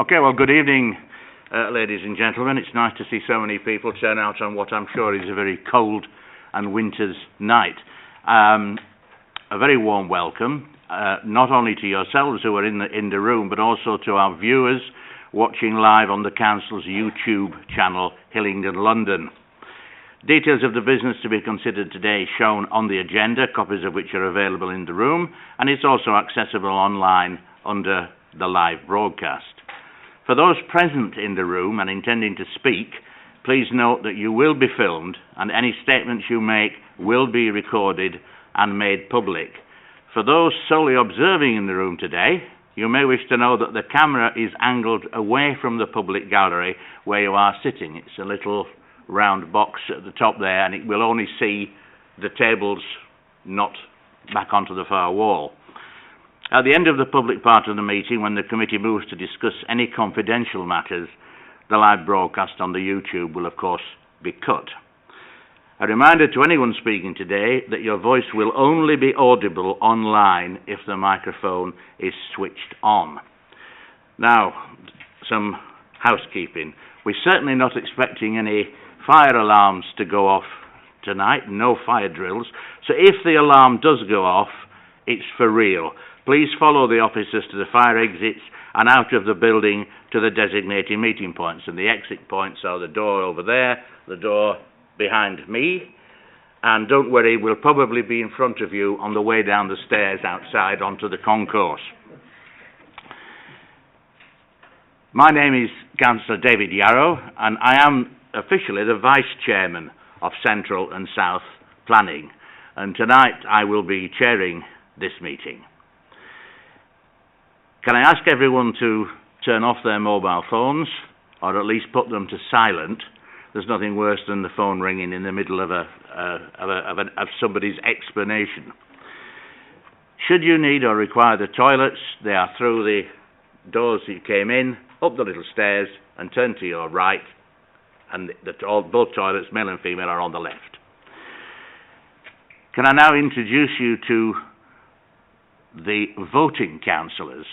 Okay, well, good evening, ladies and gentlemen. It's nice to see so many people turn out on what I'm sure is a very cold and winter's night. A very warm welcome, not only to yourselves who are in the room, but also to our viewers watching live on the Council's YouTube channel, Hillingdon, London. Details of the business to be considered today shown on the agenda, copies of which are available in the room, and it's also accessible online under the live broadcast. For those present in the room and intending to speak, please note that you will be filmed and any statements you make will be recorded and made public. For those solely observing in the room today, you may wish to know that the camera is angled away from the public gallery where you are sitting. It's a little round box at the top there, and it will only see the tables, not back onto the far wall. At the end of the public part of the meeting, when the committee moves to discuss any confidential matters, the live broadcast on the YouTube will of course be cut. A reminder to anyone speaking today that your voice will only be audible online if the microphone is switched on. Now, some housekeeping. We're certainly not expecting any fire alarms to go off tonight, no fire drills. So if the alarm does go off, it's for real. Please follow the officers to the fire exits and out of the building to the designated meeting points. And the exit points are the door over there, the door behind me, and don't worry, we'll probably be in front of you on the way down the stairs outside onto the concourse. My name is Councillor David Yarrow, and I am officially the Vice Chairman of Central and South Planning, and tonight I will be chairing this meeting. Can I ask everyone to turn off their mobile phones, or at least put them to silent? There's nothing worse than the phone ringing in the middle of somebody's explanation. Should you need or require the toilets, they are through the doors that you came in, up the little stairs, and turn to your right, and both toilets, male and female, are on the left. Can I now introduce you to the voting councillors?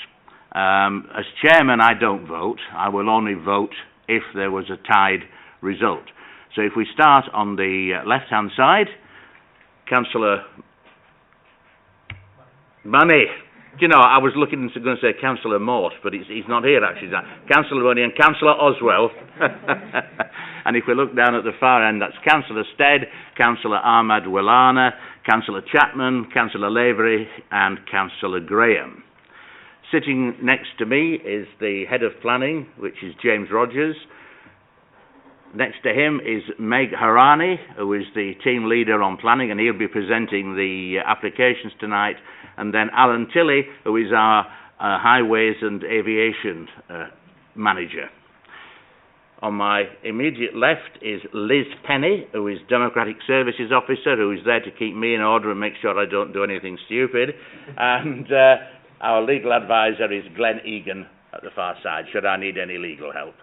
As chairman, I don't vote. I will only vote if there was a tied result. So if we start on the left-hand side, Councillor Money. Do you know, I was going to say Councillor Morse, but he's not here actually. Councillor Money and Councillor Oswell. And if we look down at the far end, that's Councillor Stead, Councillor Ahmad Willana, Councillor Chapman, Councillor Lavery, and Councillor Graham. Sitting next to me is the Head of Planning, which is James Rogers. Next to him is Meg Harani, who is the team leader on planning, and he'll be presenting the applications tonight. And then Alan Tilley, who is our highways and aviation manager. On my immediate left is Liz Penny, who is Democratic Services Officer, who is there to keep me in order and make sure I don't do anything stupid. And our legal advisor is Glenn Egan at the far side, should I need any legal help.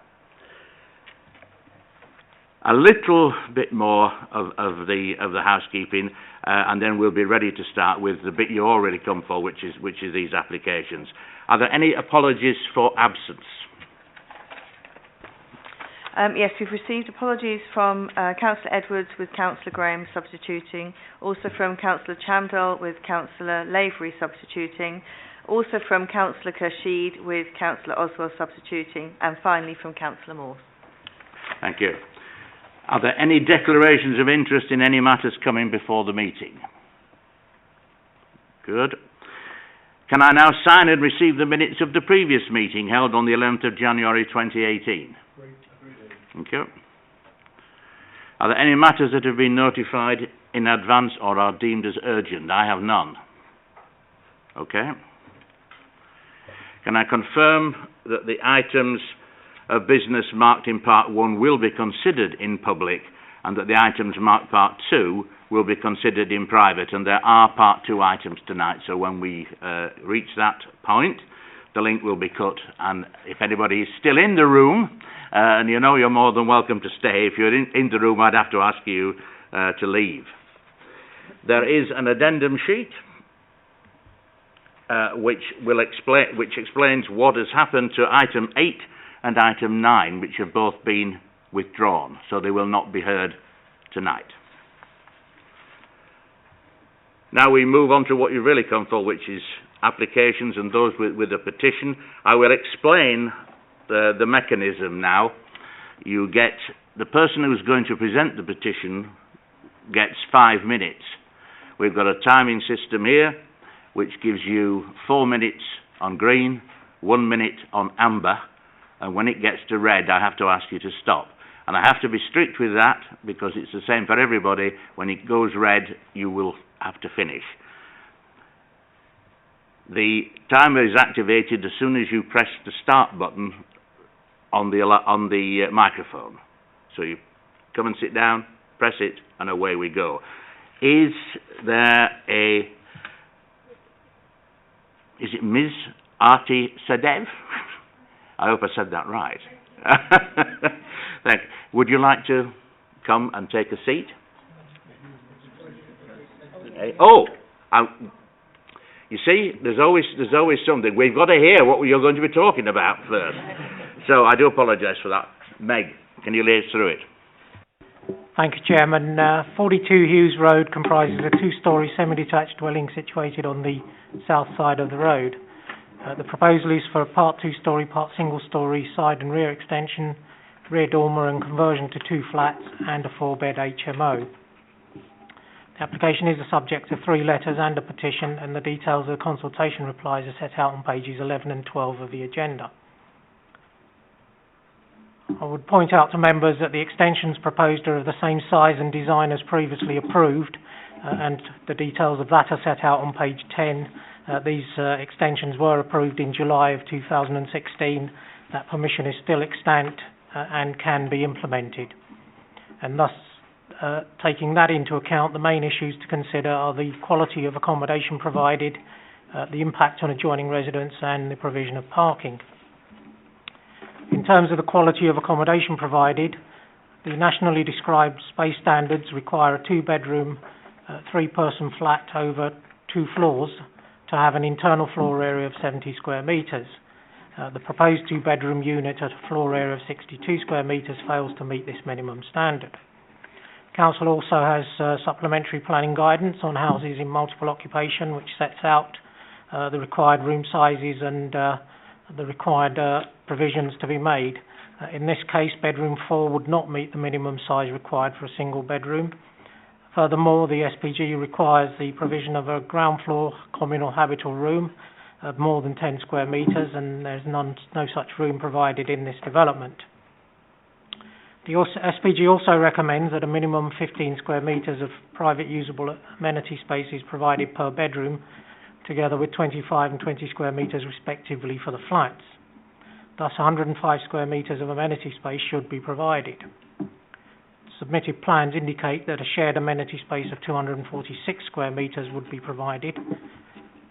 A little bit more of the housekeeping, and then we'll be ready to start with the bit you already come for, which is these applications. Are there any apologies for absence? Yes, we've received apologies from Councillor Edwards with Councillor Graham substituting, also from Councillor Chandler with Councillor Lavery substituting, also from Councillor Khurshid with Councillor Oswell substituting, and finally from Councillor Morse. Thank you. Are there any declarations of interest in any matters coming before the meeting? Good. Can I now sign and receive the minutes of the previous meeting held on the 11th of January 2018? Great. Thank you. Are there any matters that have been notified in advance or are deemed as urgent? I have none. Okay. Can I confirm that the items of business marked in Part 1 will be considered in public, and that the items marked Part 2 will be considered in private? And there are Part 2 items tonight, so when we reach that point, the link will be cut. And if anybody is still in the room, and you know you're more than welcome to stay, if you're in the room, I'd have to ask you to leave. There is an addendum sheet which explains what has happened to item 8 and item 9, which have both been withdrawn, so they will not be heard tonight. Now we move on to what you really come for, which is applications and those with a petition. I will explain the mechanism now. You get, the person who's going to present the petition gets 5 minutes. We've got a timing system here, which gives you 4 minutes on green, 1 minute on amber, and when it gets to red, I have to ask you to stop. And I have to be strict with that, because it's the same for everybody. When it goes red, you will have to finish. The timer is activated as soon as you press the start button on the microphone. So you come and sit down, press it, and away we go. Is it Ms. Arti Sadev? I hope I said that right. Thank you. Would you like to come and take a seat? You see, there's always something. We've got to hear what you're going to be talking about first. So I do apologise for that. Meg, can you lead us through it? Thank you, Chairman. 42 Hughes Road comprises a two-storey semi-detached dwelling situated on the south side of the road. The proposal is for a part two-storey, part single-storey side and rear extension, rear dormer and conversion to 2 flats and a 4-bed HMO. The application is the subject of 3 letters and a petition, and the details of the consultation replies are set out on pages 11 and 12 of the agenda. I would point out to members that the extensions proposed are of the same size and design as previously approved, and the details of that are set out on page 10. These extensions were approved in July of 2016. That permission is still extant and can be implemented. And thus, taking that into account, the main issues to consider are the quality of accommodation provided, the impact on adjoining residents, and the provision of parking. In terms of the quality of accommodation provided, the nationally described space standards require a 2-bedroom, 3-person flat over 2 floors to have an internal floor area of 70 square metres. The proposed 2-bedroom unit at a floor area of 62 square metres fails to meet this minimum standard. Council also has supplementary planning guidance on houses in multiple occupation, which sets out the required room sizes and the required provisions to be made. In this case, bedroom 4 would not meet the minimum size required for a single bedroom. Furthermore, the SPG requires the provision of a ground floor communal habitable room of more than 10 square metres, and there's no such room provided in this development. The SPG also recommends that a minimum 15 square metres of private usable amenity space is provided per bedroom, together with 25 and 20 square metres respectively for the flats. Thus, 105 square metres of amenity space should be provided. Submitted plans indicate that a shared amenity space of 246 square metres would be provided.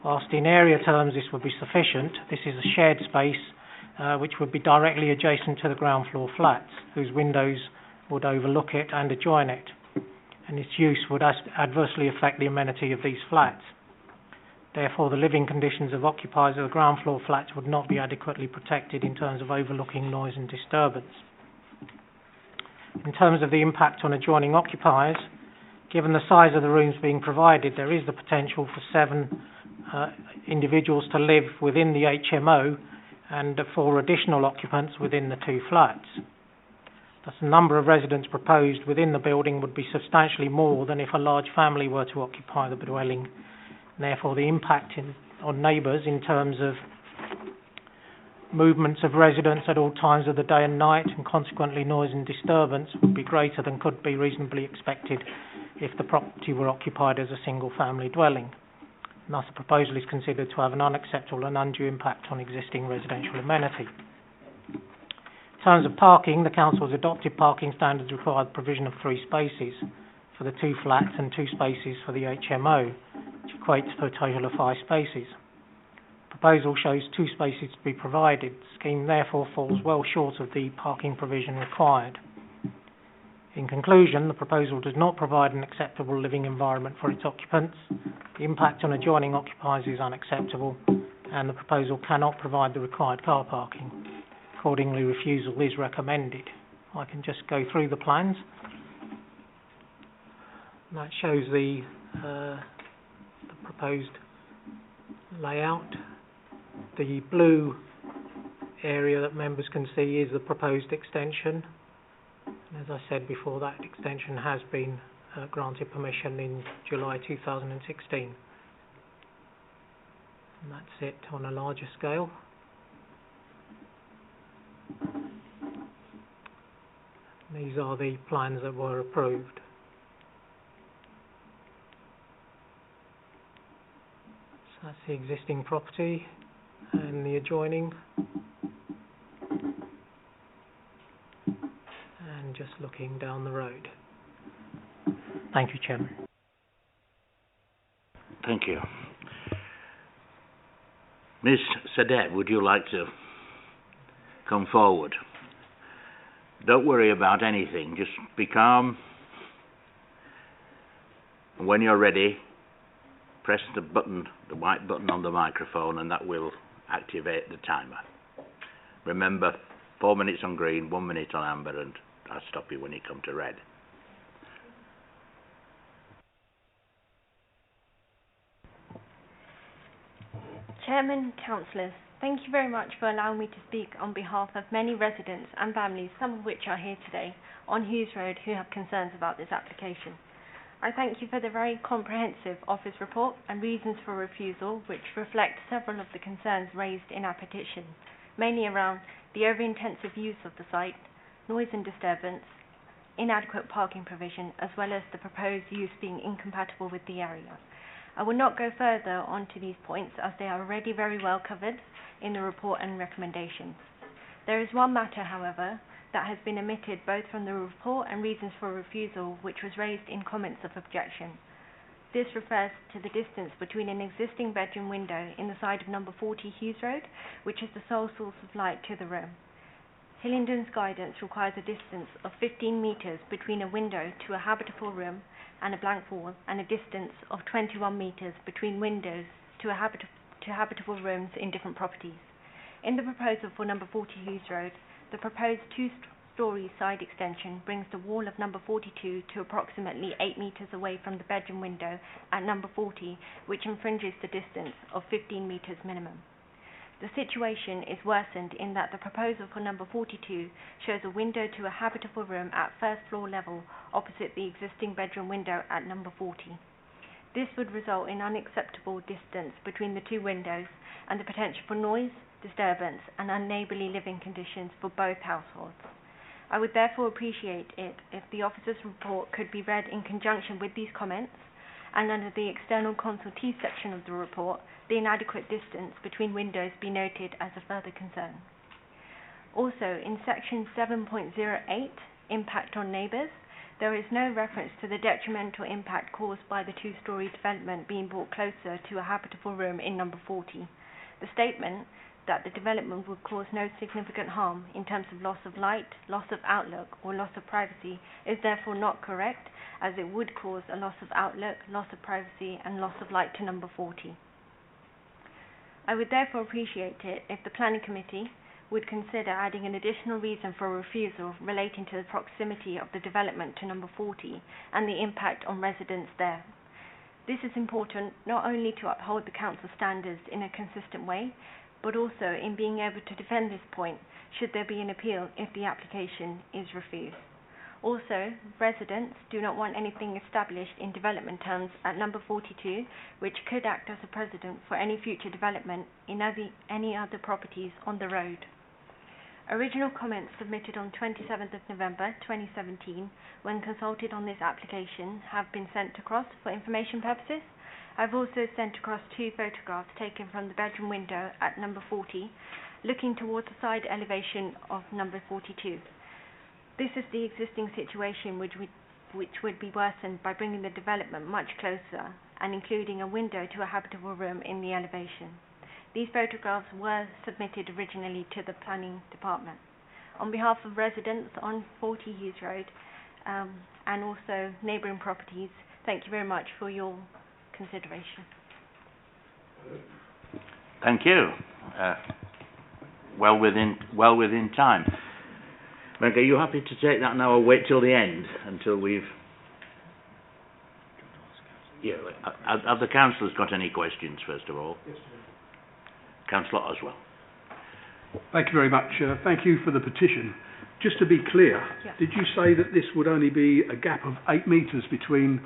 Whilst in area terms this would be sufficient, this is a shared space which would be directly adjacent to the ground floor flats, whose windows would overlook it and adjoin it, and its use would adversely affect the amenity of these flats. Therefore, the living conditions of occupiers of the ground floor flats would not be adequately protected in terms of overlooking noise and disturbance. In terms of the impact on adjoining occupiers, given the size of the rooms being provided, there is the potential for 7 individuals to live within the HMO and 4 additional occupants within the 2 flats. Thus, the number of residents proposed within the building would be substantially more than if a large family were to occupy the dwelling. Therefore, the impact on neighbours in terms of movements of residents at all times of the day and night, and consequently noise and disturbance, would be greater than could be reasonably expected if the property were occupied as a single family dwelling. And thus, the proposal is considered to have an unacceptable and undue impact on existing residential amenity. In terms of parking, the Council's adopted parking standards require the provision of 3 spaces for the 2 flats and 2 spaces for the HMO, which equates to a total of 5 spaces. The proposal shows 2 spaces to be provided. The scheme therefore falls well short of the parking provision required. In conclusion, the proposal does not provide an acceptable living environment for its occupants, the impact on adjoining occupiers is unacceptable, and the proposal cannot provide the required car parking. Accordingly, refusal is recommended. I can just go through the plans. And that shows the proposed layout. The blue area that members can see is the proposed extension. And as I said before, that extension has been granted permission in July 2016. And that's it on a larger scale. These are the plans that were approved. So that's the existing property and the adjoining. And just looking down the road. Thank you, Chairman. Thank you. Ms. Sadet, would you like to come forward? Don't worry about anything, just be calm. And when you're ready, press the button, the white button on the microphone, and that will activate the timer. Remember, 4 minutes on green, 1 minute on amber, and I'll stop you when you come to red. Chairman, councillors, thank you very much for allowing me to speak on behalf of many residents and families, some of which are here today, on Hughes Road who have concerns about this application. I thank you for the very comprehensive office report and reasons for refusal, which reflect several of the concerns raised in our petition, mainly around the over-intensive use of the site, noise and disturbance, inadequate parking provision, as well as the proposed use being incompatible with the area. I will not go further onto these points as they are already very well covered in the report and recommendations. There is one matter, however, that has been omitted both from the report and reasons for refusal, which was raised in comments of objection. This refers to the distance between an existing bedroom window in the side of number 40 Hughes Road, which is the sole source of light to the room. Hillingdon's guidance requires a distance of 15 metres between a window to a habitable room and a blank wall, and a distance of 21 metres between windows to habitable rooms in different properties. In the proposal for number 40 Hughes Road, the proposed two-storey side extension brings the wall of number 42 to approximately 8 metres away from the bedroom window at number 40, which infringes the distance of 15 metres minimum. The situation is worsened in that the proposal for number 42 shows a window to a habitable room at first floor level opposite the existing bedroom window at number 40. This would result in unacceptable distance between the two windows and the potential for noise, disturbance and unneighbourly living conditions for both households. I would therefore appreciate it if the officer's report could be read in conjunction with these comments, and under the external consultee section of the report, the inadequate distance between windows be noted as a further concern. Also, in section 7.08, impact on neighbours, there is no reference to the detrimental impact caused by the two-storey development being brought closer to a habitable room in number 40. The statement that the development would cause no significant harm in terms of loss of light, loss of outlook or loss of privacy is therefore not correct, as it would cause a loss of outlook, loss of privacy and loss of light to number 40. I would therefore appreciate it if the Planning Committee would consider adding an additional reason for refusal relating to the proximity of the development to number 40 and the impact on residents there. This is important not only to uphold the Council standards in a consistent way, but also in being able to defend this point should there be an appeal if the application is refused. Also, residents do not want anything established in development terms at number 42, which could act as a precedent for any future development in any other properties on the road. Original comments submitted on 27th of November 2017, when consulted on this application, have been sent across for information purposes. I've also sent across 2 photographs taken from the bedroom window at number 40, looking towards the side elevation of number 42. This is the existing situation which would be worsened by bringing the development much closer and including a window to a habitable room in the elevation. These photographs were submitted originally to the Planning Department. On behalf of residents on 40 Hughes Road, and also neighbouring properties. Thank you very much for your consideration. Thank you. Well within time. Meg, are you happy to take that now or wait till the end, until we've... Yeah, have the councillors got any questions, first of all? Yes, Councillor Oswell. Thank you very much. Thank you for the petition. Just to be clear, did you say that this would only be a gap of 8 metres between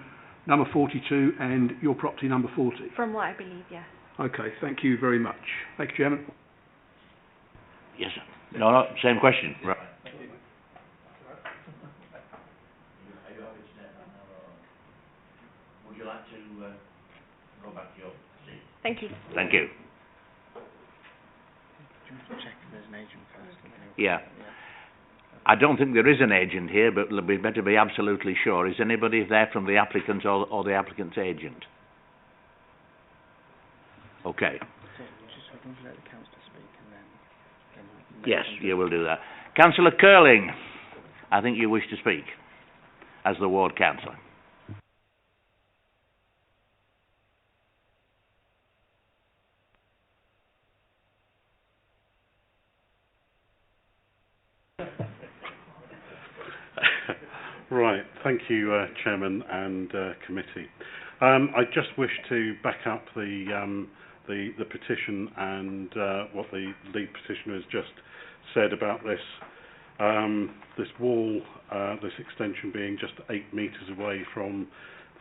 number 42 and your property number 40? From what I believe, yes. Okay, thank you very much. Thank you, Chairman. Yes, sir. No, same question. Right. Would you like to go back to your seat? Thank you. Thank you. Check if there's an agent first. Yeah. I don't think there is an agent here, but we better be absolutely sure. Is anybody there from the applicant or the applicant's agent? Okay. So just we can let the councillor speak and then Yes, you will do that. Councillor Curling, I think you wish to speak as the ward councillor. Right, thank you, Chairman and committee. I just wish to back up the petition and what the lead petitioner has just said about this wall, this extension being just 8 metres away from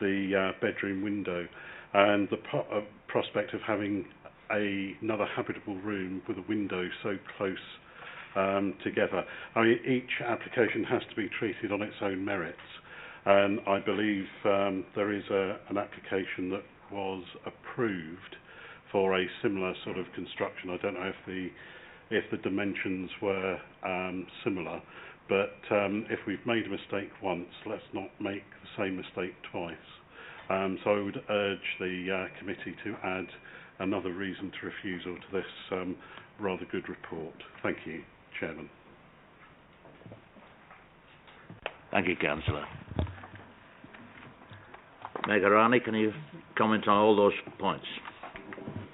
the bedroom window, and the prospect of having another habitable room with a window so close together. I mean, each application has to be treated on its own merits, and I believe there is an application that was approved for a similar sort of construction. I don't know if the dimensions were similar, but if we've made a mistake once, let's not make the same mistake twice. So I would urge the committee to add another reason to refusal to this rather good report. Thank you, Chairman. Thank you, Councillor. Megharani, can you comment on all those points?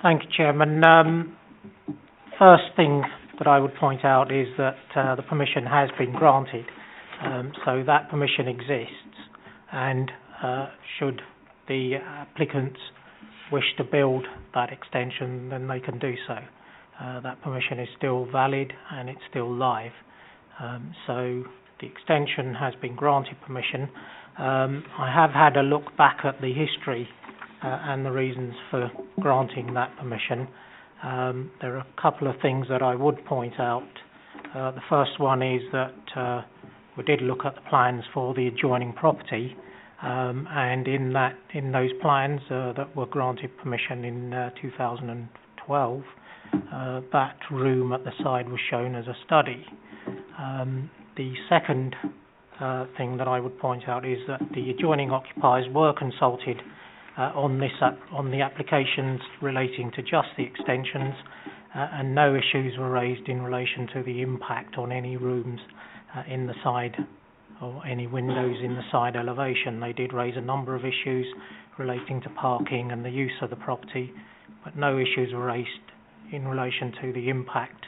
Thank you, Chairman. First thing that I would point out is that the permission has been granted, so that permission exists, and should the applicants wish to build that extension, then they can do so. That permission is still valid and it's still live. So the extension has been granted permission. I have had a look back at the history and the reasons for granting that permission. There are a couple of things that I would point out. The first one is that we did look at the plans for the adjoining property, and in those plans that were granted permission in 2012, that room at the side was shown as a study. The second thing that I would point out is that the adjoining occupiers were consulted on the applications relating to just the extensions, and no issues were raised in relation to the impact on any rooms in the side or any windows in the side elevation. They did raise a number of issues relating to parking and the use of the property, but no issues were raised in relation to the impact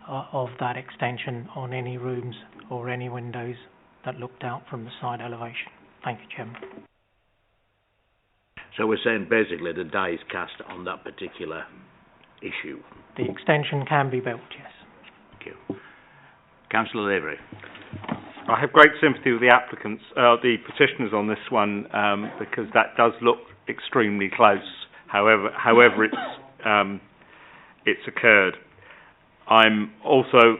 of that extension on any rooms or any windows that looked out from the side elevation. Thank you, Chairman. So we're saying basically the die is cast on that particular issue. The extension can be built, yes. Thank you. Councillor Lavery. I have great sympathy with the applicants, the petitioners on this one, because that does look extremely close. However it's occurred. I'm also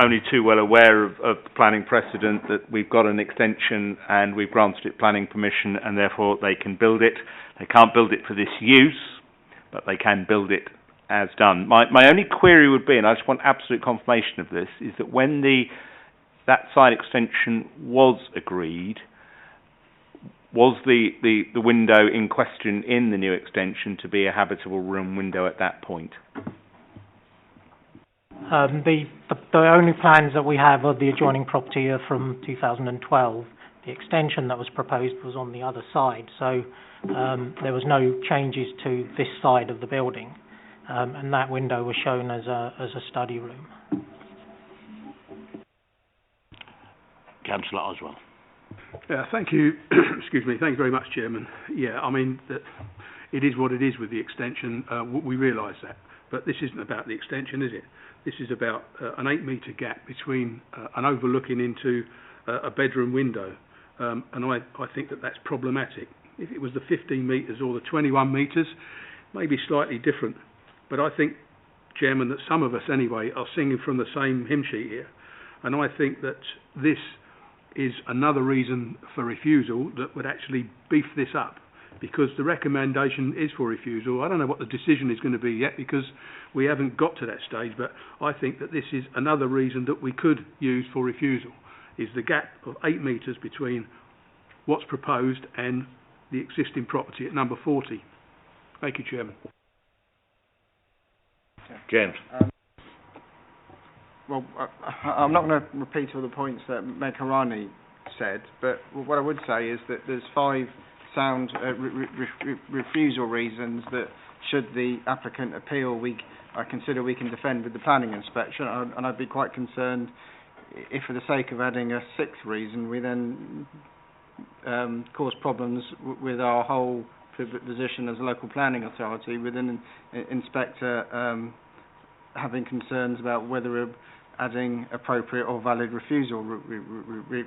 only too well aware of the planning precedent that we've got an extension and we've granted it planning permission, and therefore they can build it. They can't build it for this use, but they can build it as done. My only query would be, and I just want absolute confirmation of this, is that when that side extension was agreed, was the window in question in the new extension to be a habitable room window at that point? The only plans that we have of the adjoining property are from 2012, The extension that was proposed was on the other side, so there was no changes to this side of the building, and that window was shown as a study room. Councillor Oswald. Yeah, thank you. Excuse me. Thank you very much, Chairman. Yeah, I mean, it is what it is with the extension. We realise that. But this isn't about the extension, is it? This is about an 8-metre gap between an overlooking into a bedroom window. And I think that that's problematic. If it was the 15 metres or the 21 metres, maybe slightly different. But I think, Chairman, that some of us anyway are singing from the same hymn sheet here. And I think that this is another reason for refusal that would actually beef this up, because the recommendation is for refusal. I don't know what the decision is going to be yet, because we haven't got to that stage, but I think that this is another reason that we could use for refusal, is the gap of 8 metres between what's proposed and the existing property at number 40. Thank you, Chairman. James. Well, I'm not going to repeat all the points that Meg Harani said, but what I would say is that there's 5 sound refusal reasons that, should the applicant appeal, I consider we can defend with the planning inspection, and I'd be quite concerned if, for the sake of adding a 6th reason, we then cause problems with our whole position as a local planning authority, with an inspector having concerns about whether we're adding appropriate or valid refusal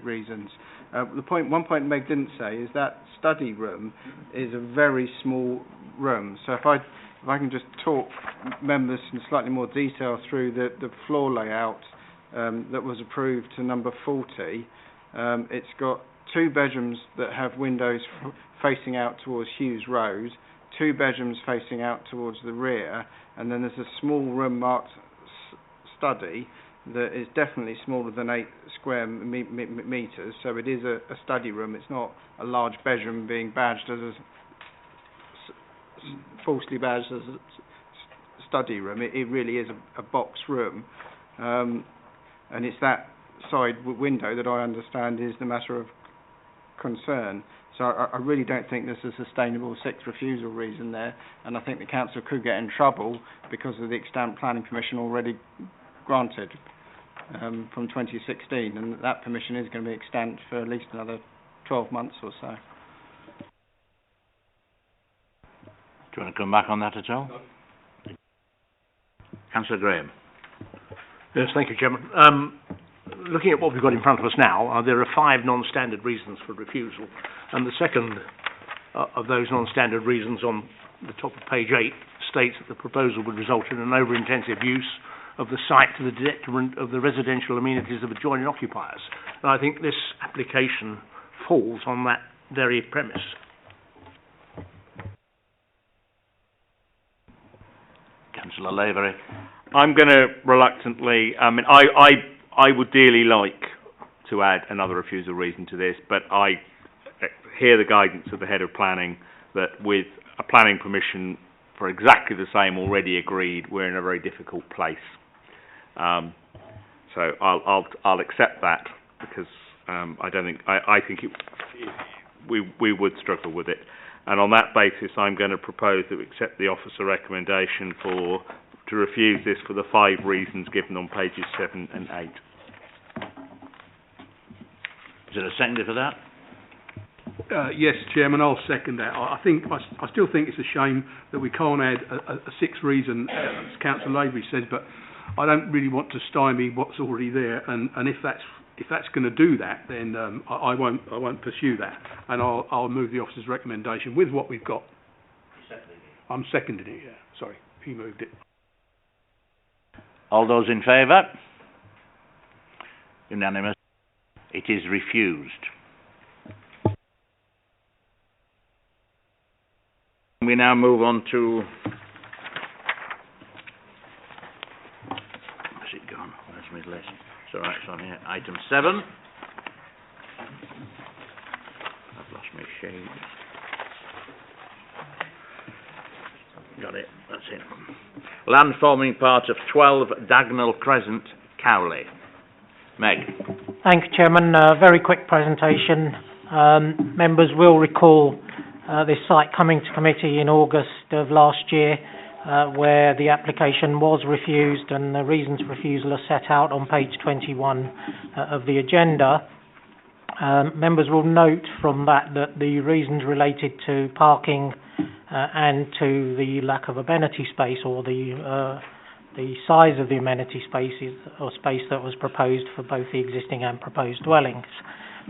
reasons. One point Meg didn't say is that study room is a very small room. So if I can just talk members in slightly more detail through the floor layout that was approved to number 40. It's got 2 bedrooms that have windows facing out towards Hughes Road, 2 bedrooms facing out towards the rear, and then there's a small room marked study that is definitely smaller than 8 square metres, so it is a study room. It's not a large bedroom being badged as falsely badged as a study room. It really is a box room, and it's that side window that I understand is the matter of concern. So I really don't think there's a sustainable 6th refusal reason there, and I think the council could get in trouble because of the extant planning permission already granted from 2016, and that permission is going to be extant for at least another 12 months or so. Do you want to come back on that at all? No. Councillor Graham. Yes, thank you, Chairman. Looking at what we've got in front of us now, there are 5 non-standard reasons for refusal, and the second of those non-standard reasons on the top of page 8 states that the proposal would result in an over-intensive use of the site to the detriment of the residential amenities of adjoining occupiers. And I think this application falls on that very premise. Councillor Lavery. I'm going to reluctantly, I would dearly like to add another refusal reason to this, but I hear the guidance of the head of planning that with a planning permission for exactly the same already agreed, we're in a very difficult place. So I'll accept that, because I think we would struggle with it. And on that basis, I'm going to propose that we accept the officer recommendation to refuse this for the 5 reasons given on pages 7 and 8. Is there a seconder for that? Yes, Chairman, I'll second that. I still think it's a shame that we can't add a 6th reason, as Councillor Lavery says, but I don't really want to stymie what's already there, and if that's going to do that, then I won't pursue that, and I'll move the officer's recommendation with what we've got. I'm seconding it. Yeah, sorry, he moved it. All those in favour? Unanimous. It is refused. We now move on to... Where's it gone? Where's my list? It's all right, it's on here. Item 7. I've lost my shade. Got it, that's it. Land forming part of 12 Dagnall Crescent, Cowley. Meg. Thank you, Chairman. Very quick presentation. Members will recall this site coming to committee in August of last year, where the application was refused, and the reasons for refusal are set out on page 21 of the agenda. Members will note from that the reasons related to parking and to the lack of amenity space, or the size of the amenity spaces or space that was proposed for both the existing and proposed dwellings.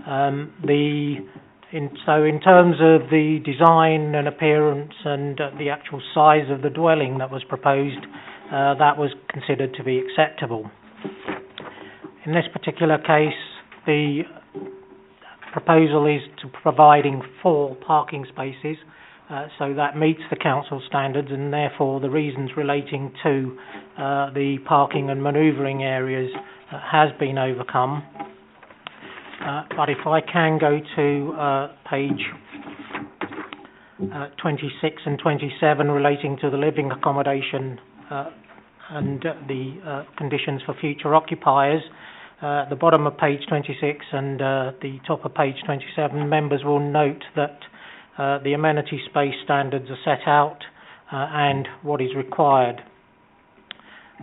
So in terms of the design and appearance and the actual size of the dwelling that was proposed, that was considered to be acceptable. In this particular case, the proposal is to providing 4 parking spaces, so that meets the council standards, and therefore the reasons relating to the parking and manoeuvring areas has been overcome. But if I can go to page 26 and 27 relating to the living accommodation and the conditions for future occupiers, the bottom of page 26 and the top of page 27, members will note that the amenity space standards are set out and what is required.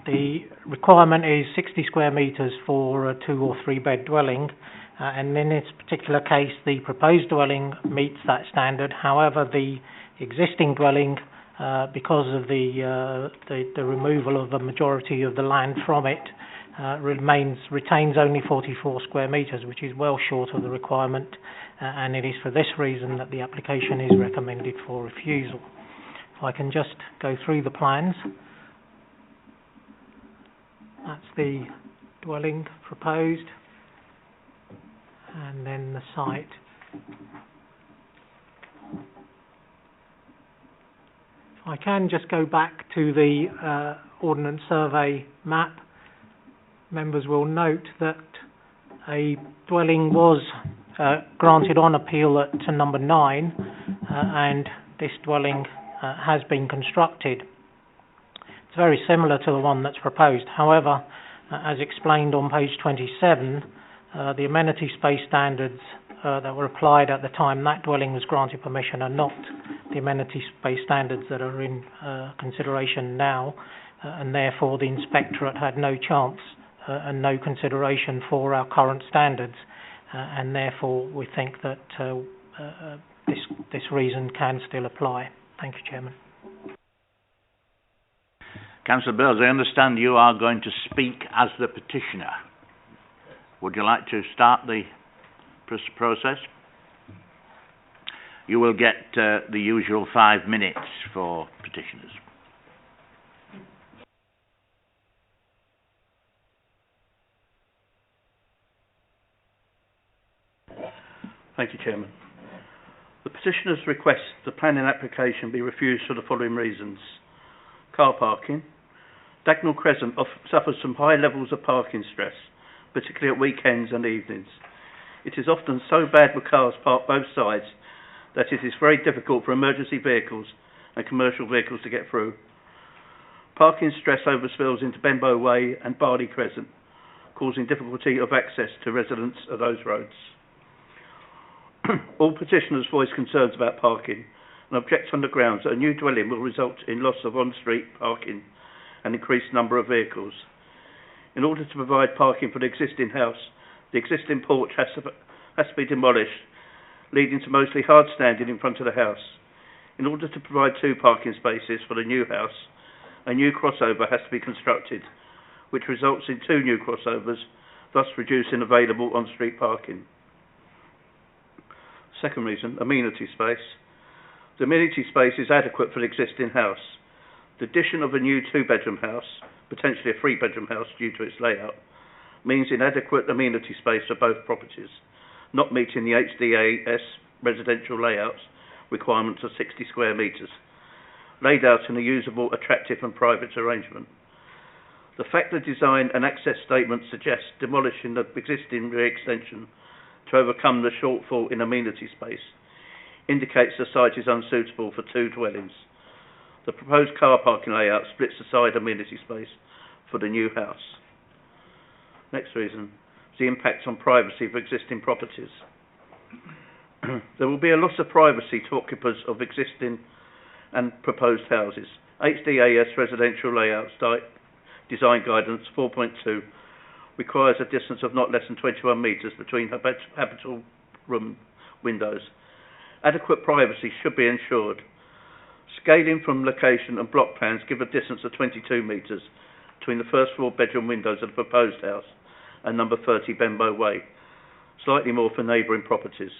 The requirement is 60 square metres for a 2 or 3 bed dwelling, and in this particular case the proposed dwelling meets that standard. However, the existing dwelling, because of the removal of a majority of the land from it, retains only 44 square metres, which is well short of the requirement, and it is for this reason that the application is recommended for refusal. If I can just go through the plans. That's the dwelling proposed, and then the site. If I can just go back to the Ordnance Survey map, members will note that a dwelling was granted on appeal to number 9, and this dwelling has been constructed. It's very similar to the one that's proposed. However, as explained on page 27, the amenity space standards that were applied at the time that dwelling was granted permission are not the amenity space standards that are in consideration now, and therefore the inspectorate had no chance and no consideration for our current standards, and therefore we think that this reason can still apply. Thank you, Chairman. Councillor Burls, I understand you are going to speak as the petitioner. Would you like to start the process? You will get the usual 5 minutes for petitioners. Thank you, Chairman. The petitioners request the planning application be refused for the following reasons. Car parking. Dagnall Crescent suffers from high levels of parking stress, particularly at weekends and evenings. It is often so bad with cars parked both sides that it is very difficult for emergency vehicles and commercial vehicles to get through. Parking stress overspills into Benbow Way and Barley Crescent, causing difficulty of access to residents of those roads. All petitioners voice concerns about parking and object on the grounds that a new dwelling will result in loss of on-street parking and increased number of vehicles. In order to provide parking for the existing house, the existing porch has to be demolished, leading to mostly hard standing in front of the house. In order to provide 2 parking spaces for the new house, a new crossover has to be constructed, which results in 2 new crossovers, thus reducing available on-street parking. Second reason, amenity space. The amenity space is adequate for the existing house. The addition of a new 2-bedroom house, potentially a 3-bedroom house due to its layout, means inadequate amenity space for both properties, not meeting the HDAS residential layouts requirements of 60 square metres, laid out in a usable, attractive and private arrangement. The fact the design and access statement suggests demolishing the existing rear extension to overcome the shortfall in amenity space indicates the site is unsuitable for 2 dwellings. The proposed car parking layout splits the side amenity space for the new house. Next reason, the impact on privacy for existing properties. There will be a loss of privacy to occupants of existing and proposed houses. HDAS Residential Layout Design Guidance 4.2 requires a distance of not less than 21 metres between habitable room windows. Adequate privacy should be ensured. Scaling from location and block plans give a distance of 22 metres between the first floor bedroom windows of the proposed house and number 30 Benbow Way, slightly more for neighbouring properties.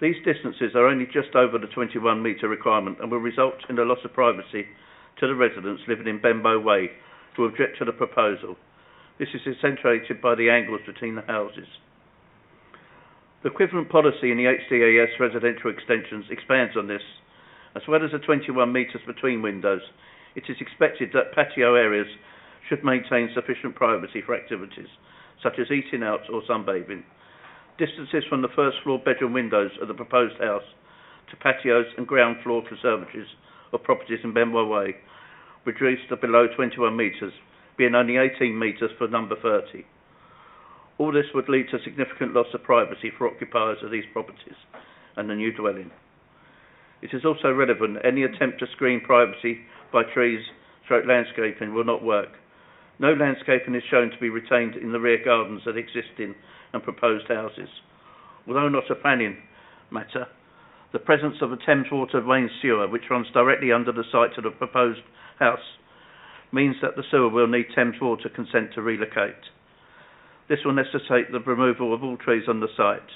These distances are only just over the 21 metre requirement and will result in a loss of privacy to the residents living in Benbow Way who object to the proposal. This is accentuated by the angles between the houses. The equivalent policy in the HDAS residential extensions expands on this. As well as the 21 metres between windows, it is expected that patio areas should maintain sufficient privacy for activities such as eating out or sunbathing. Distances from the first floor bedroom windows of the proposed house to patios and ground floor conservatories of properties in Benbow Way reduced to below 21 metres, being only 18 metres for number 30. All this would lead to significant loss of privacy for occupiers of these properties and the new dwelling. It is also relevant that any attempt to screen privacy by trees / landscaping will not work. No landscaping is shown to be retained in the rear gardens of existing and proposed houses. Although not a planning matter, the presence of a Thames Water main sewer which runs directly under the site of the proposed house means that the sewer will need Thames Water consent to relocate. This will necessitate the removal of all trees on the site.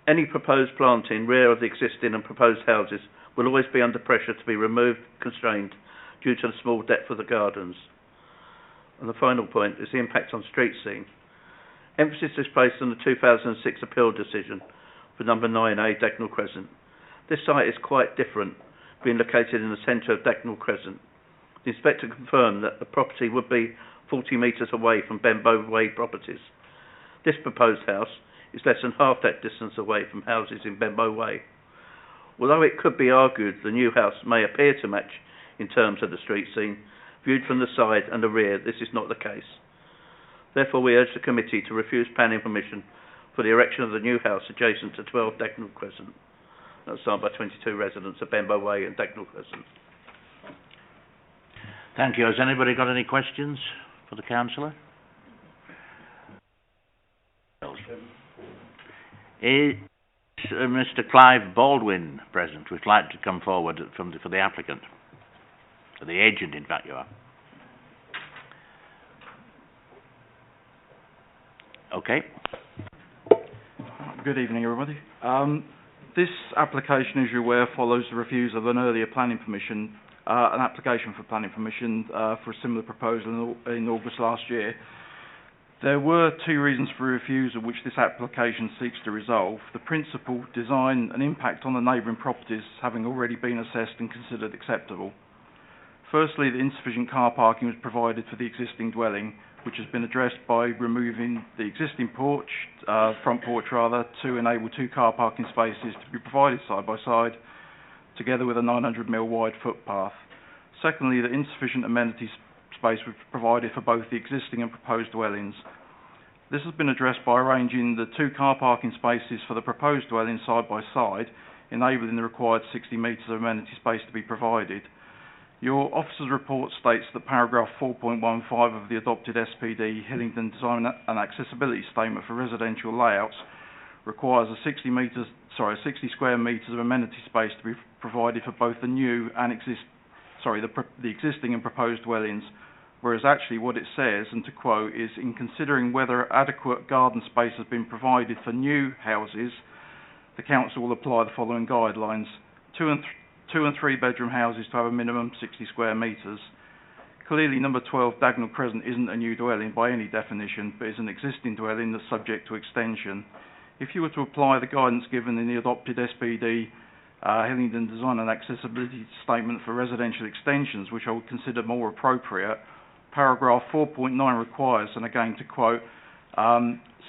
Any proposed planting rear of the existing and proposed houses will always be under pressure to be removed, constrained, due to the small depth of the gardens. And the final point is the impact on street scene. Emphasis is placed on the 2006 appeal decision for number 9A Dagnall Crescent. This site is quite different, being located in the centre of Dagnall Crescent. The inspector confirmed that the property would be 40 metres away from Benbow Way properties. This proposed house is less than half that distance away from houses in Benbow Way. Although it could be argued the new house may appear to match in terms of the street scene, viewed from the side and the rear, this is not the case. Therefore, we urge the committee to refuse planning permission for the erection of the new house adjacent to 12 Dagnall Crescent. That's signed by 22 residents of Benbow Way and Dagnall Crescent. Thank you. Has anybody got any questions for the councillor? Is Mr. Clive Baldwin present, would like to come forward for the applicant? For the agent, in fact, you are. Okay. Good evening, everybody. This application, as you're aware, follows the reviews of an earlier planning permission, an application for planning permission for a similar proposal in August last year. There were two reasons for refusal which this application seeks to resolve. The principal, design and impact on the neighbouring properties having already been assessed and considered acceptable. Firstly, the insufficient car parking was provided for the existing dwelling, which has been addressed by removing the existing porch, front porch rather, to enable 2 car parking spaces to be provided side by side, together with a 900mm wide footpath. Secondly, the insufficient amenity space was provided for both the existing and proposed dwellings. This has been addressed by arranging the 2 car parking spaces for the proposed dwelling side by side, enabling the required 60 metres of amenity space to be provided. Your officer's report states that paragraph 4.15 of the adopted SPD Hillingdon Design and Accessibility Statement for Residential Layouts requires a 60 square metres of amenity space to be provided for both the new and the existing and proposed dwellings, whereas actually what it says, and to quote, is in considering whether adequate garden space has been provided for new houses, the council will apply the following guidelines. 2 and 3 bedroom houses to have a minimum 60 square metres. Clearly number 12 Dagnall Crescent isn't a new dwelling by any definition, but is an existing dwelling that's subject to extension. If you were to apply the guidance given in the adopted SPD Hillingdon Design and Accessibility Statement for Residential Extensions, which I would consider more appropriate, paragraph 4.9 requires, and again to quote,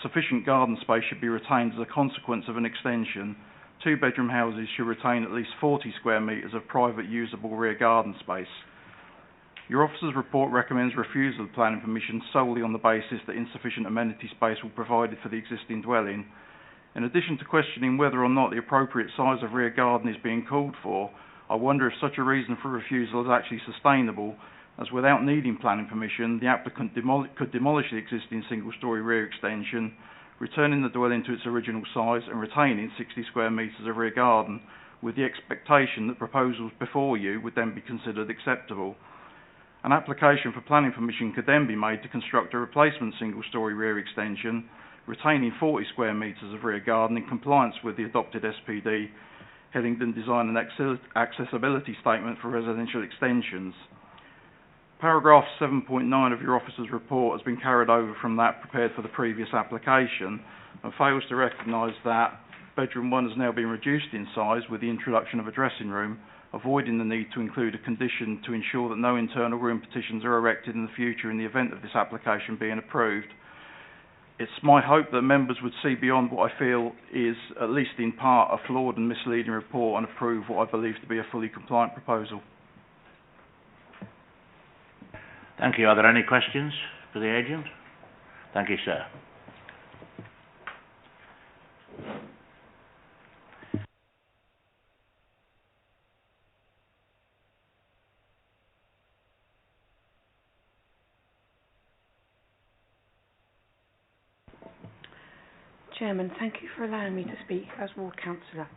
sufficient garden space should be retained as a consequence of an extension. 2 bedroom houses should retain at least 40 square metres of private usable rear garden space. Your officer's report recommends refusal of planning permission solely on the basis that insufficient amenity space will be provided for the existing dwelling. In addition to questioning whether or not the appropriate size of rear garden is being called for, I wonder if such a reason for refusal is actually sustainable, as without needing planning permission, the applicant could demolish the existing single-storey rear extension, returning the dwelling to its original size and retaining 60 square metres of rear garden, with the expectation that proposals before you would then be considered acceptable. An application for planning permission could then be made to construct a replacement single-storey rear extension, retaining 40 square metres of rear garden in compliance with the adopted SPD, Hillingdon Design and Accessibility Statement for Residential Extensions. Paragraph 7.9 of your officer's report has been carried over from that prepared for the previous application and fails to recognise that bedroom 1 has now been reduced in size with the introduction of a dressing room, avoiding the need to include a condition to ensure that no internal room partitions are erected in the future in the event of this application being approved. It's my hope that members would see beyond what I feel is, at least in part, a flawed and misleading report and approve what I believe to be a fully compliant proposal. Thank you. Are there any questions for the agent? Thank you, sir. Chairman, thank you for allowing me to speak as ward councillor.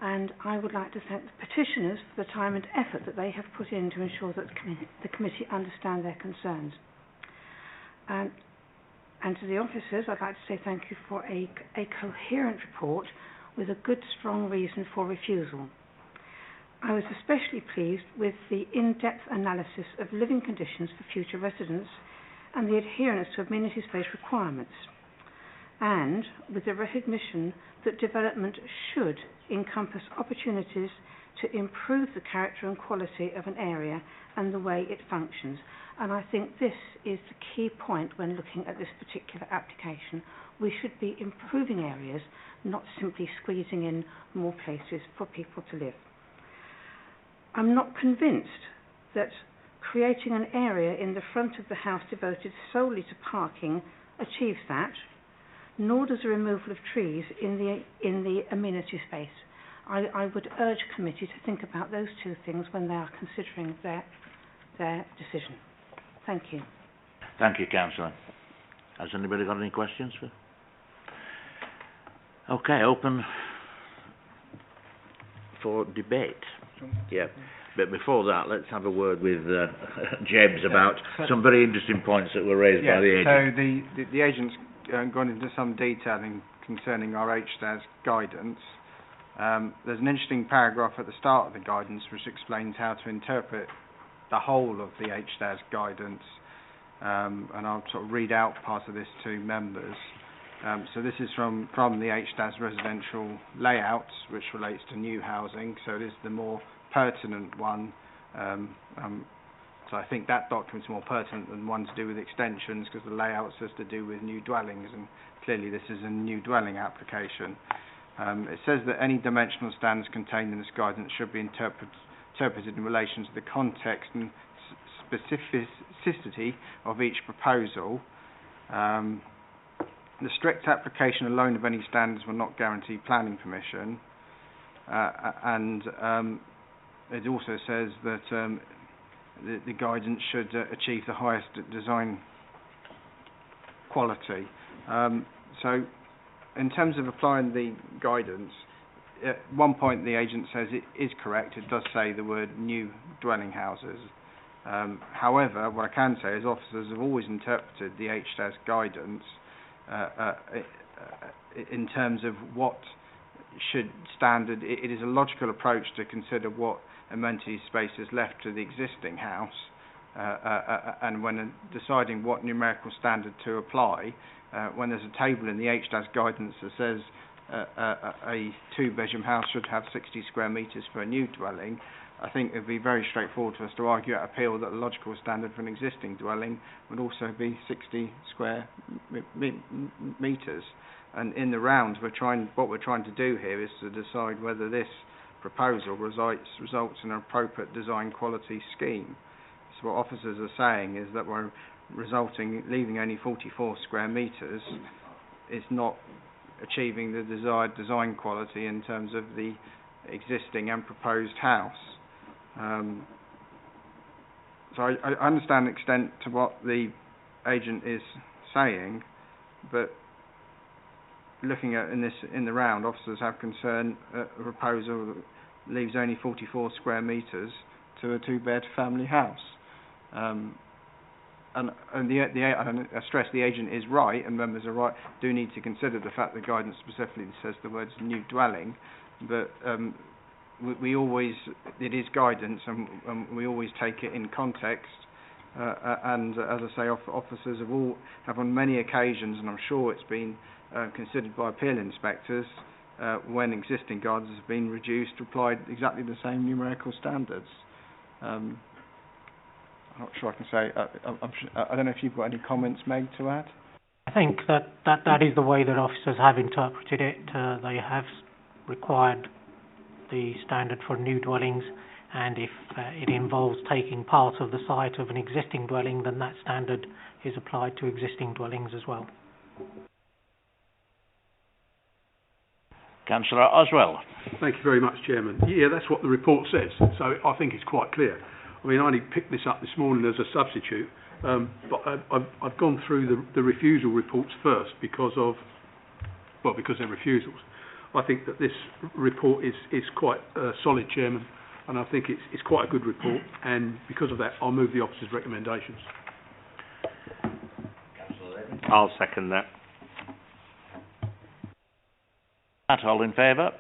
And I would like to thank the petitioners for the time and effort that they have put in to ensure that the committee understand their concerns. And to the officers, I'd like to say thank you for a coherent report with a good, strong reason for refusal. I was especially pleased with the in-depth analysis of living conditions for future residents and the adherence to amenity space requirements, and with the recognition that development should encompass opportunities to improve the character and quality of an area and the way it functions. And I think this is the key point when looking at this particular application. We should be improving areas, not simply squeezing in more places for people to live. I'm not convinced that creating an area in the front of the house devoted solely to parking achieves that, nor does the removal of trees in the amenity space. I would urge committee to think about those two things when they are considering their decision. Thank you. Thank you, councillor. Has anybody got any questions? Okay, open for debate. Yeah. But before that, let's have a word with Jebs about some very interesting points that were raised by the agent. So the agent's gone into some detailing concerning our HDAS guidance. There's an interesting paragraph at the start of the guidance which explains how to interpret the whole of the HDAS guidance, and I'll sort of read out part of this to members. So this is from the HDAS residential layouts, which relates to new housing, so it is the more pertinent one. So I think that document's more pertinent than one to do with extensions, because the layouts has to do with new dwellings, and clearly this is a new dwelling application. It says that any dimensional standards contained in this guidance should be interpreted in relation to the context and specificity of each proposal. The strict application alone of any standards will not guarantee planning permission, and it also says that the guidance should achieve the highest design quality. So in terms of applying the guidance, at one point the agent says it is correct, it does say the word new dwelling houses. However, what I can say is officers have always interpreted the HDAS guidance in terms of what should standard. It is a logical approach to consider what amenity space is left to the existing house, and when deciding what numerical standard to apply, when there's a table in the HDAS guidance that says a two-bedroom house should have 60 square metres for a new dwelling, I think it would be very straightforward for us to argue at appeal that the logical standard for an existing dwelling would also be 60 square metres. And in the round, what we're trying to do here is to decide whether this proposal results in an appropriate design quality scheme. So what officers are saying is that we're leaving only 44 square metres is not achieving the desired design quality in terms of the existing and proposed house. So I understand the extent to what the agent is saying, but looking at in the round, officers have concern at a proposal that leaves only 44 square metres to a two-bed family house. And I stress the agent is right, and members are right, do need to consider the fact that guidance specifically says the words new dwelling, but it is guidance, and we always take it in context. And as I say, officers have on many occasions, and I'm sure it's been considered by appeal inspectors, when existing guidance has been reduced, applied exactly the same numerical standards. I'm not sure I can say. I don't know if you've got any comments, Meg, to add. I think that is the way that officers have interpreted it. They have required the standard for new dwellings, and if it involves taking part of the site of an existing dwelling, then that standard is applied to existing dwellings as well. Councillor Oswell. Thank you very much, Chairman. Yeah, that's what the report says, so I think it's quite clear. I mean, I only picked this up this morning as a substitute, but I've gone through the refusal reports first because they're refusals. I think that this report is quite solid, Chairman, and I think it's quite a good report, and because of that, I'll move the officer's recommendations. I'll second that. All in favour?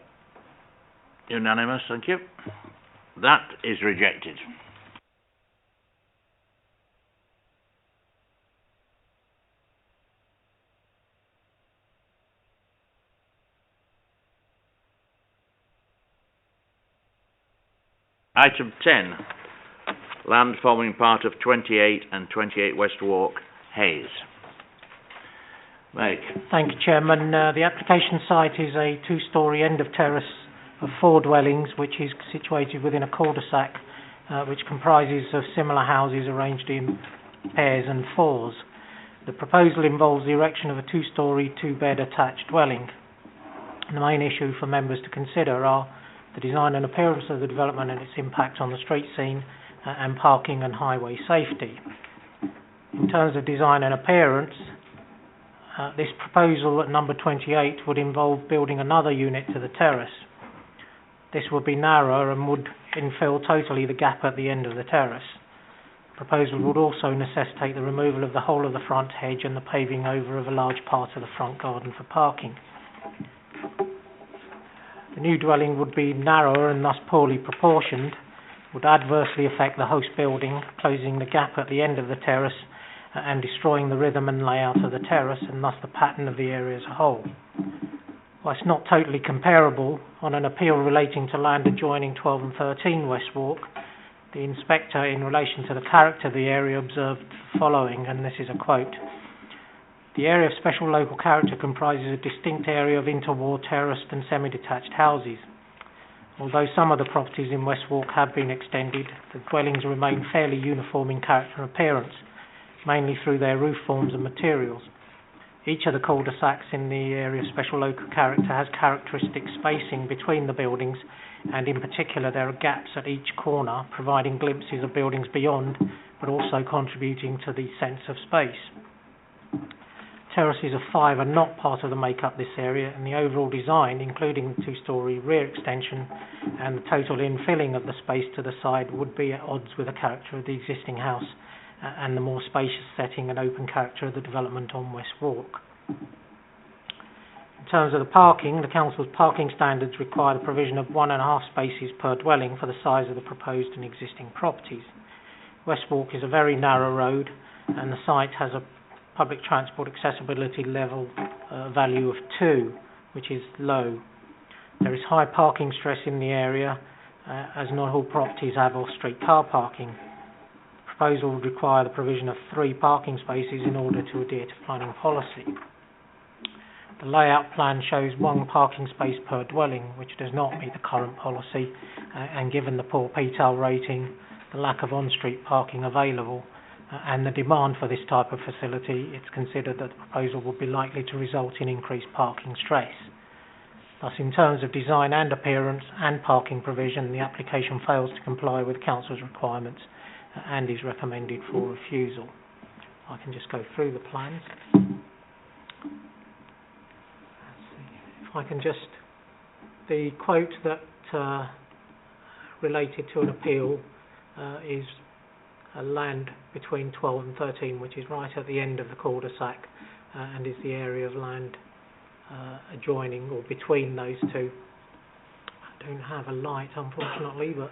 Unanimous, thank you. That is rejected. Item 10, land forming part of 28 and 28 West Walk, Hayes. Meg. Thank you, Chairman. The application site is a two-storey end of terrace of 4 dwellings, which is situated within a cul-de-sac, which comprises of similar houses arranged in pairs and fours. The proposal involves the erection of a two-storey, two-bed attached dwelling. And the main issue for members to consider are the design and appearance of the development and its impact on the street scene, and parking and highway safety. In terms of design and appearance, this proposal at number 28 would involve building another unit to the terrace. This would be narrower and would infill totally the gap at the end of the terrace. The proposal would also necessitate the removal of the whole of the front hedge and the paving over of a large part of the front garden for parking. The new dwelling would be narrower and thus poorly proportioned, would adversely affect the host building, closing the gap at the end of the terrace and destroying the rhythm and layout of the terrace and thus the pattern of the area as a whole. Whilst not totally comparable, on an appeal relating to land adjoining 12 and 13 West Walk, the inspector in relation to the character of the area observed the following, and this is a quote: "The area of special local character comprises a distinct area of interwar terraced and semi-detached houses. Although some of the properties in West Walk have been extended, the dwellings remain fairly uniform in character and appearance, mainly through their roof forms and materials. Each of the cul-de-sacs in the area of special local character has characteristic spacing between the buildings, and in particular there are gaps at each corner, providing glimpses of buildings beyond, but also contributing to the sense of space. Terraces of 5 are not part of the make-up of this area, and the overall design, including the two-storey rear extension and the total infilling of the space to the side, would be at odds with the character of the existing house and the more spacious setting and open character of the development on West Walk. In terms of the parking, the Council's parking standards require the provision of 1.5 spaces per dwelling for the size of the proposed and existing properties. West Walk is a very narrow road, and the site has a public transport accessibility level value of 2, which is low. There is high parking stress in the area, as not all properties have off-street car parking. The proposal would require the provision of 3 parking spaces in order to adhere to planning policy. The layout plan shows 1 parking space per dwelling, which does not meet the current policy, and given the poor PTAL rating, the lack of on-street parking available, and the demand for this type of facility, it's considered that the proposal would be likely to result in increased parking stress. Thus, in terms of design and appearance and parking provision, the application fails to comply with Council's requirements and is recommended for refusal. I can just go through the plans. If I can just... The quote that related to an appeal is a land between 12 and 13, which is right at the end of the cul-de-sac, and is the area of land adjoining or between those two. I don't have a light, unfortunately, but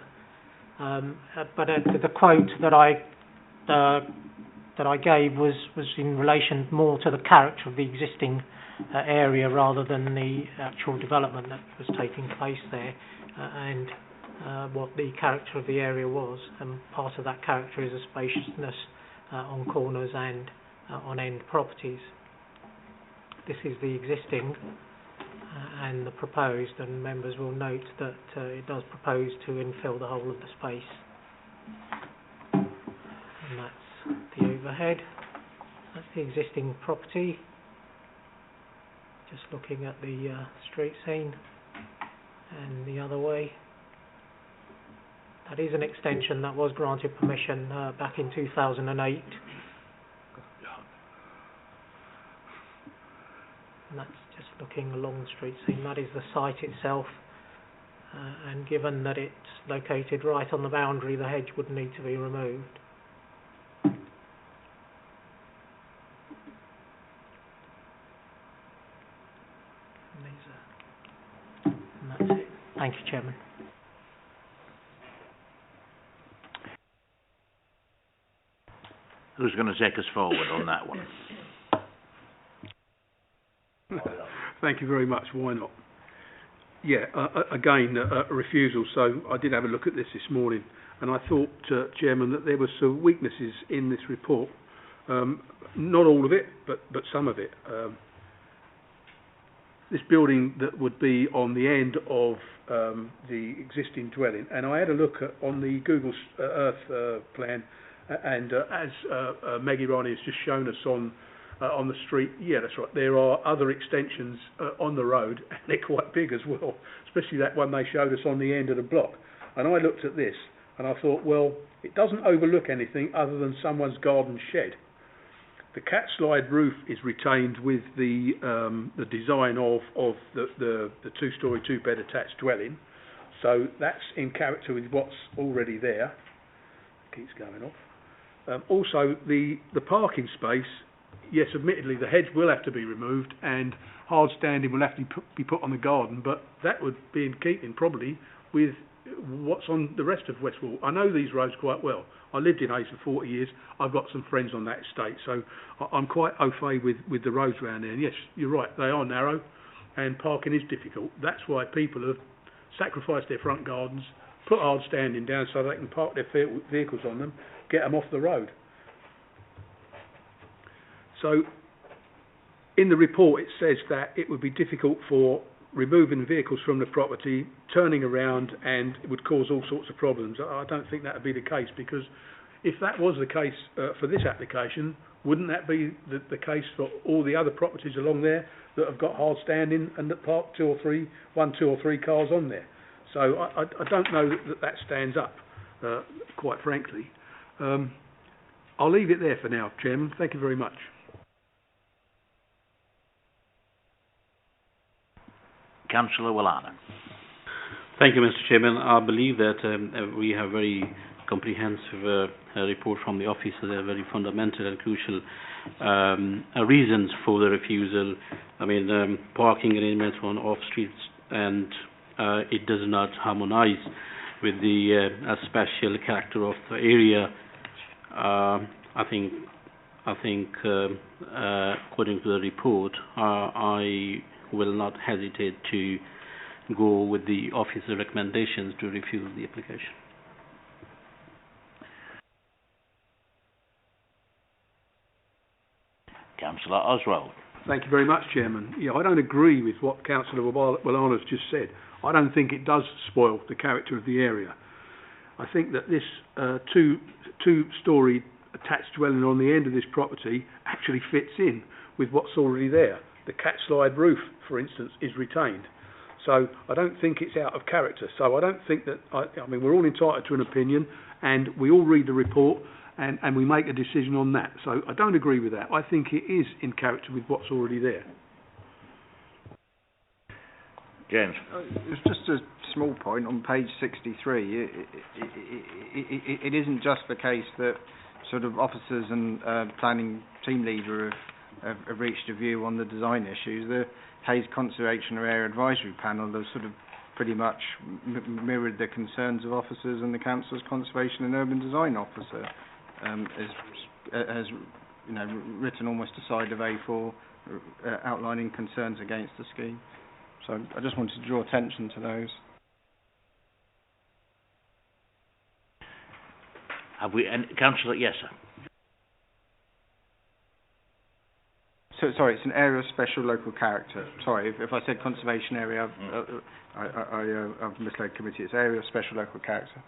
the quote that I gave was in relation more to the character of the existing area rather than the actual development that was taking place there, and what the character of the area was. And part of that character is a spaciousness on corners and on end properties. This is the existing and the proposed, and members will note that it does propose to infill the whole of the space. And that's the overhead. That's the existing property. Just looking at the street scene and the other way. That is an extension that was granted permission back in 2008. And that's just looking along the street scene. That is the site itself, and given that it's located right on the boundary, the hedge would need to be removed. And that's it. Thank you, Chairman. Who's going to take us forward on that one? Thank you very much. Why not? Yeah, again, a refusal. So I did have a look at this morning, and I thought, Chairman, that there were some weaknesses in this report. Not all of it, but some of it. This building that would be on the end of the existing dwelling, and I had a look on the Google Earth plan, and as Maggie Ronnie has just shown us on the street, yeah, that's right, there are other extensions on the road, and they're quite big as well, especially that one they showed us on the end of the block. And I looked at this, and I thought, well, it doesn't overlook anything other than someone's garden shed. The cat slide roof is retained with the design of the two-storey, two-bed attached dwelling, so that's in character with what's already there. Keeps going off. Also, the parking space, yes, admittedly, the hedge will have to be removed and hard standing will have to be put on the garden, but that would be in keeping probably with what's on the rest of Westwall. I know these roads quite well. I lived in Hayes for 40 years. I've got some friends on that estate, so I'm quite au fait with the roads around there. And yes, you're right, they are narrow and parking is difficult. That's why people have sacrificed their front gardens, put hard standing down so they can park their vehicles on them, get them off the road. So in the report it says that it would be difficult for removing vehicles from the property, turning around, and it would cause all sorts of problems. I don't think that would be the case, because if that was the case for this application, wouldn't that be the case for all the other properties along there that have got hard standing and that park two or three cars on there? So I don't know that stands up, quite frankly. I'll leave it there for now, Chairman. Thank you very much. Councillor Wallana. Thank you, Mr. Chairman. I believe that we have very comprehensive report from the officer. They are very fundamental and crucial reasons for the refusal. I mean, parking arrangements on off streets, and it does not harmonise with the special character of the area. I think according to the report, I will not hesitate to go with the officer recommendations to refuse the application. Councillor Oswald. Thank you very much, Chairman. Yeah, I don't agree with what Councillor Wallana's just said. I don't think it does spoil the character of the area. I think that this two-storey attached dwelling on the end of this property actually fits in with what's already there. The cat slide roof, for instance, is retained. So I don't think it's out of character. So I don't think that, I mean, we're all entitled to an opinion, and we all read the report, and we make a decision on that. So I don't agree with that. I think it is in character with what's already there. James? It's just a small point on page 63. It isn't just the case that sort of officers and planning team leader have reached a view on the design issues. The Hayes Conservation Area Advisory Panel has sort of pretty much mirrored the concerns of officers, and the Council's Conservation and Urban Design Officer has written almost a side of A4 outlining concerns against the scheme. So I just wanted to draw attention to those. Have we, Councillor? Yes, sir. So, sorry, it's an area of special local character. Sorry, if I said conservation area, I've misled committee. It's area of special local character.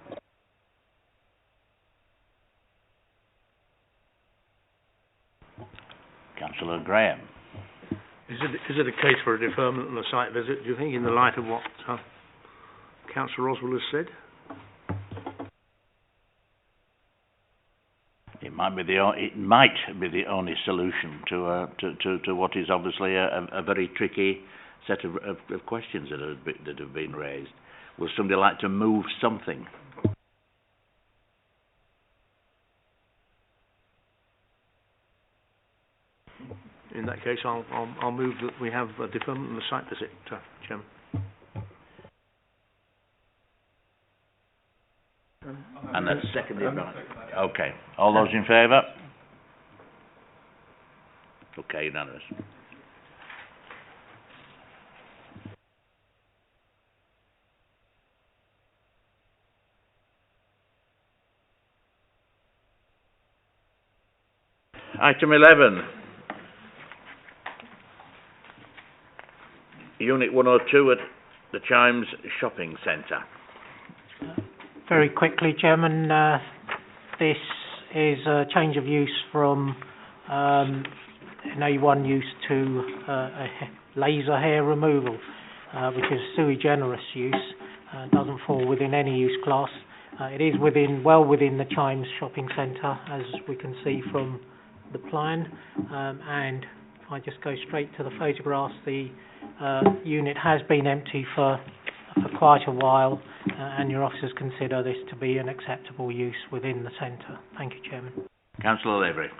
Councillor Graham. Is it a case for a deferment on a site visit, do you think, in the light of what Councillor Oswald has said? It might be the only solution to what is obviously a very tricky set of questions that have been raised. Would somebody like to move something? In that case, I'll move that we have a deferment on the site visit, Chairman. And that's seconded by... Okay. All those in favour? Okay, unanimous. Item 11. Unit 102 at the Chimes Shopping Centre. Very quickly, Chairman, this is a change of use from an A1 use to laser hair removal, which is sui generis use. Doesn't fall within any use class. It is well within the Chimes Shopping Centre, as we can see from the plan. And if I just go straight to the photographs, the unit has been empty for quite a while, and your officers consider this to be an acceptable use within the centre. Thank you, Chairman. Councillor Lavery.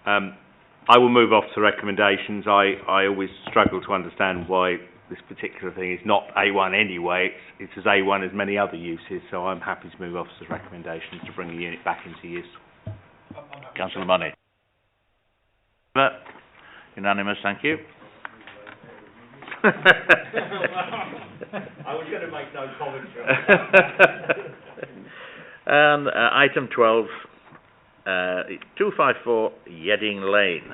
I will move off to recommendations. I always struggle to understand why this particular thing is not A1 anyway. It's as A1 as many other uses, so I'm happy to move off to recommendations to bring the unit back into use. Councillor Money. Unanimous, thank you. I was going to make no commentary. And item 12, 254 Yedding Lane.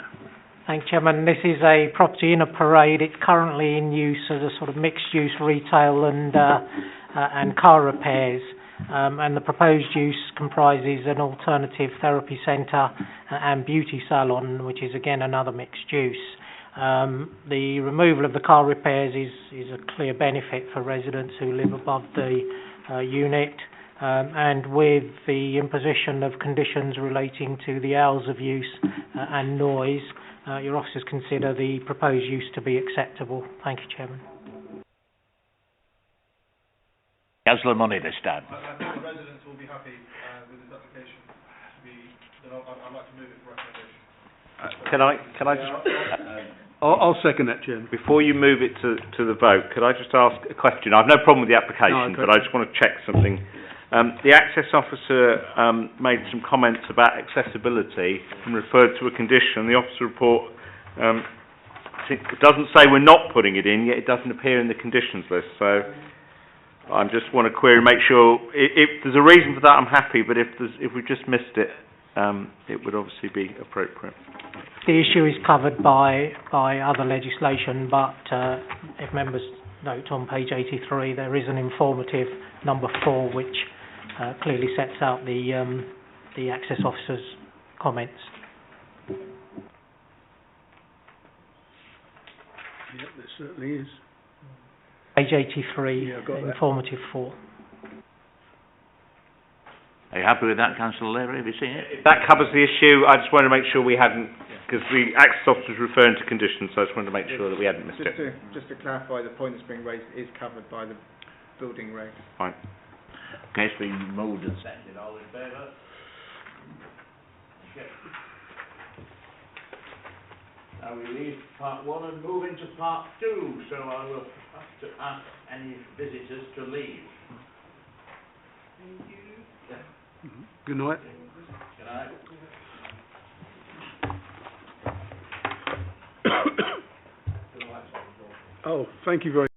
Thanks, Chairman. This is a property in a parade. It's currently in use as a sort of mixed-use retail and car repairs. And the proposed use comprises an alternative therapy centre and beauty salon, which is again another mixed use. The removal of the car repairs is a clear benefit for residents who live above the unit, and with the imposition of conditions relating to the hours of use and noise, your officers consider the proposed use to be acceptable. Thank you, Chairman. Councillor Money this time. I think the residents will be happy with this application. I'd like to move it for recommendation. Can I just... I'll second that, Chairman. Before you move it to the vote, could I just ask a question? I've no problem with the application, but I just want to check something. The access officer made some comments about accessibility and referred to a condition. The officer report it doesn't say we're not putting it in, yet it doesn't appear in the conditions list. So I just want to query, make sure if there's a reason for that, I'm happy. But if we've just missed it, it would obviously be appropriate. The issue is covered by other legislation, but if members note on page 83, there is an informative number 4 which clearly sets out the access officer's comments. Yeah, there certainly is. Page 83, Yeah, I've got that. informative 4. Are you happy with that, Councillor Lavery? Have you seen it? That covers the issue. I just wanted to make sure we hadn't, because the access officer was referring to conditions, so I just wanted to make sure that we hadn't missed it. Just to clarify, the point that's being raised is covered by the building regs. Fine. Okay, it's been moved and seconded. All in favour? Okay. Now we leave part 1 and move into part 2, so I will have to ask any visitors to leave. Thank you. Yeah. Good night. Good night. Oh, thank you very